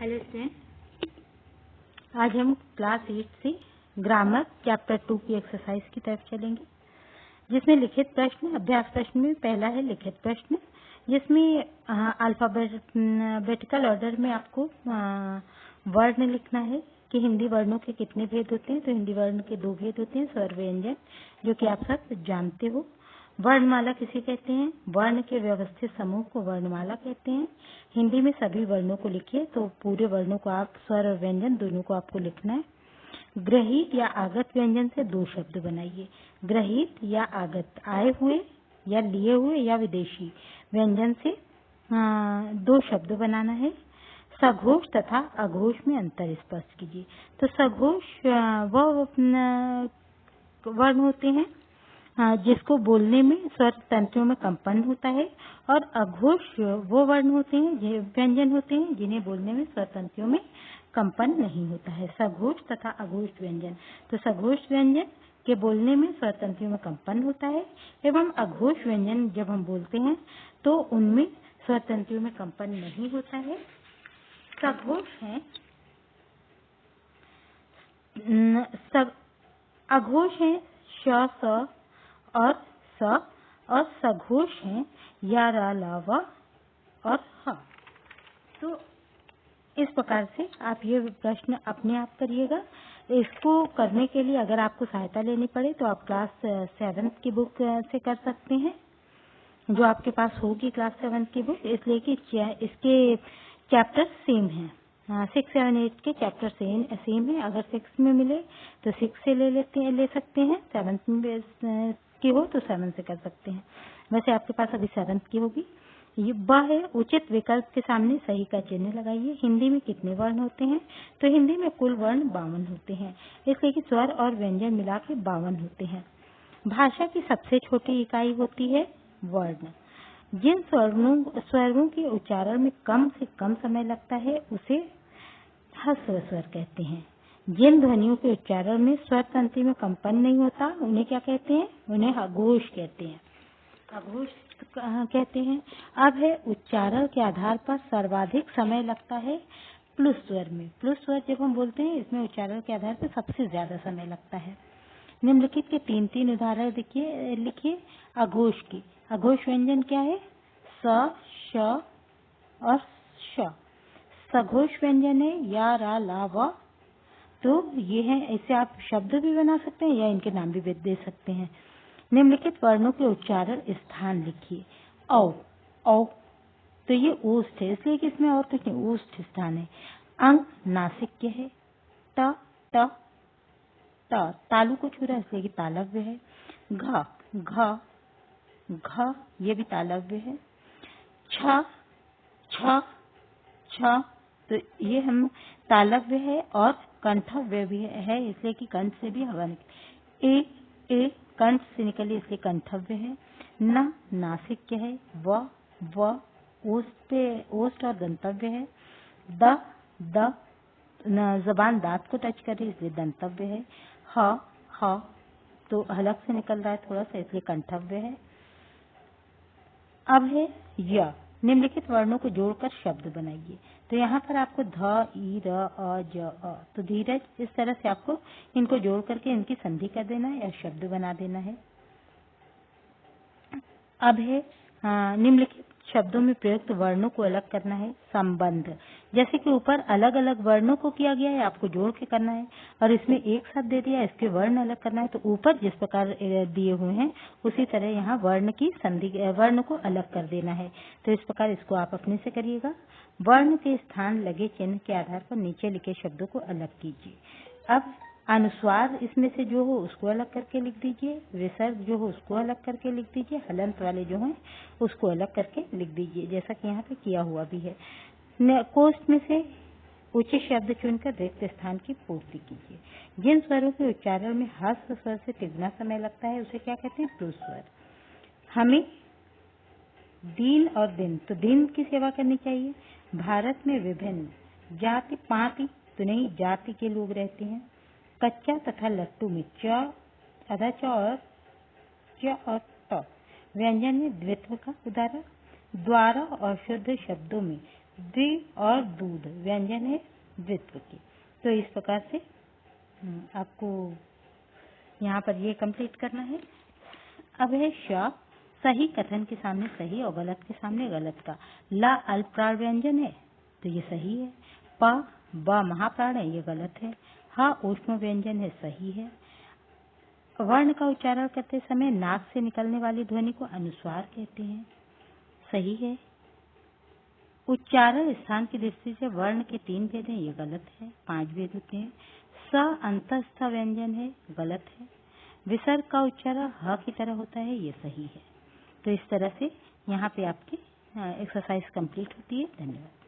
Hello student, आज हम class 8 से ग्रामर चैप्टर 2 की एक्सरसाइज की तरफ चलेंगे, जिसमें लिखित प्रश्न, अभ्यास प्रश्न में पहला है लिखित प्रश्न, जिसमें अल्फाबेटिकल ऑर्डर में आपको वर्ण लिखना है कि हिंदी वर्णों के कितने भेद होते हैं। तो हिंदी वर्ण के 2 भेद होते हैं, स्वर व्यंजन, जो कि आप सब जानते हो। वर्णमाला किसे कहते हैं? वर्ण के व्यवस्थित समूह को वर्णमाला कहते हैं। हिंदी में सभी वर्णों को लिखिए, तो पूरे वर्णों को आप स्वर और व्यंजन दोनों को आपको लिखना है। ग्रहित या आगत व्यंजन से 2 शब्द बनाइए। ग्रहित या आगत, आए हुए या लिए हुए या विदेशी व्यंजन से 2 शब्द बनाना है। सघोष तथा अघोष में अंतर स्पष्ट कीजिए। तो सघोष वह वर्ण होते हैं जिसको बोलने में स्वर तंत्रों में कंपन होता है, और अघोष वो वर्ण होते हैं, व्यंजन होते हैं जिन्हें बोलने में स्वर तंत्रों में कंपन नहीं होता है। सघोष तथा अघोष व्यंजन। तो सघोष व्यंजन के बोलने में स्वर तंत्रों में कंपन होता है, एवं अघोष व्यंजन जब हम बोलते हैं तो उनमें स्वर तंत्रों में कंपन नहीं होता है। सघोष है अघोष है श, स और स, और सघोष है या, रा, ला, व और ह। तो इस प्रकार से आप ये प्रश्न अपने आप करिएगा। इसको करने के लिए अगर आपको सहायता लेनी पड़े तो आप क्लास 7 की बुक से कर सकते हैं, जो आपके पास होगी क्लास 7 की बुक, इसलिए कि इसके चैप्टर सेम हैं। 6, 7, 8 के चैप्टर सेम है। अगर 6 में मिले तो 6 से ले सकते हैं, 7 में की हो तो 7 से कर सकते हैं। वैसे आपके पास अभी 7 की होगी। ये वह है उचित विकल्प के सामने सही का चिन्ह लगाइए। हिंदी में कितने वर्ण होते हैं? तो हिंदी में कुल वर्ण 52 होते हैं, इसलिए कि स्वर और व्यंजन मिला के 52 होते हैं। भाषा की सबसे छोटी इकाई होती है वर्ण। जिन स्वरों के उच्चारण में कम से कम समय लगता है उसे ह्रस्व स्वर कहते हैं। जिन ध्वनियों के उच्चारण में स्वर तंत्र में कंपन नहीं होता उन्हें क्या कहते हैं? उन्हें अघोष कहते हैं। अघोष कहते हैं। अब है उच्चारण के आधार पर सर्वाधिक समय लगता है प्लुस स्वर में। प्लुस स्वर जब हम बोलते हैं इसमें उच्चारण के आधार पर सबसे ज्यादा समय लगता है। निम्नलिखित के 3 उदाहरण लिखिए अघोष की। अघोष व्यंजन क्या है? स, श और श। सघोष व्यंजन है या, रा, ला, व। तो ये है, इसे आप शब्द भी बना सकते हैं या इनके नाम भी दे सकते हैं। निम्नलिखित वर्णों के उच्चारण स्थान लिखिए। औ, औ, तो ये ओष्ठ है, इसलिए कि इसमें और कुछ नहीं, ओष्ठ स्थान है। अंग नासिक्य है। ट, ट, ट, तालु को छू रहा है इसलिए कि तालव्य है। घ, घ, घ, ये भी तालव्य है। छ, छ, छ, तो ये हम तालव्य है और कंठव्य भी है, इसलिए कि कंठ से भी हवा निकले। ए, कंठ से निकली इसलिए कंठव्य है। न, नासिक्य है। व, ओष्ठ और दंतव्य है। द, जबान दांत को टच कर रही है इसलिए दंतव्य है। ह, तो हलक से निकल रहा है थोड़ा सा इसलिए कंठव्य है। अब है य। निम्नलिखित वर्णों को जोड़कर शब्द बनाइए। तो यहाँ पर आपको ध, ई, र, अ, ज, अ, तो धीरज, इस तरह से आपको इनको जोड़ करके इनकी संधि कर देना है या शब्द बना देना है। अब है निम्नलिखित शब्दों में प्रयुक्त वर्णों को अलग करना है। संबंध, जैसे कि ऊपर अलग अलग वर्णों को किया गया है, आपको जोड़ के करना है, और इसमें एक शब्द दे दिया, इसके वर्ण अलग करना है। तो ऊपर जिस प्रकार दिए हुए हैं उसी तरह यहाँ वर्ण की संधि, वर्ण को अलग कर देना है। तो इस प्रकार इसको आप अपने से करिएगा। वर्ण के स्थान लगे चिन्ह के आधार पर नीचे लिखे शब्दों को अलग कीजिए। अब अनुस्वार इसमें से जो हो उसको अलग करके लिख दीजिए, विसर्ग जो हो उसको अलग करके लिख दीजिए, हलंत वाले जो हैं उसको अलग करके लिख दीजिए, जैसा कि यहाँ पे किया हुआ भी है। कोष्ठ में से उचित शब्द चुनकर रिक्त स्थान की पूर्ति कीजिए। जिन स्वरों के उच्चारण में ह्रस्व स्वर से तिगुना समय लगता है उसे क्या कहते हैं? प्लुस स्वर। हमें दीन और दिन, तो दिन की सेवा करनी चाहिए। भारत में विभिन्न जाति पाति, तो नहीं, जाति के लोग रहते हैं। कच्चा तथा लट्टू में च, आधा च और ट। व्यंजन में द्वित्व का उदाहरण। द्वारा और शुद्ध शब्दों में द्वि और दूध व्यंजन है द्वित्व की। तो इस प्रकार से आपको यहाँ पर ये कंप्लीट करना है। अब है श, सही कथन के सामने सही और गलत के सामने गलत का। ला अल्पप्राण व्यंजन है तो ये सही है। प, ब महाप्राण है, ये गलत है। ह ऊष्म व्यंजन है, सही है। वर्ण का उच्चारण करते समय नाक से निकलने वाली ध्वनि को अनुस्वार कहते हैं, सही है। उच्चारण स्थान की दृष्टि से वर्ण के 3 भेद हैं, ये गलत है। 5 भेद होते हैं। स अंतस्थ व्यंजन है, गलत है। विसर्ग का उच्चारण ह की तरह होता है, ये सही है। तो इस तरह से यहाँ पे आपकी एक्सरसाइज कंप्लीट होती है। धन्यवाद।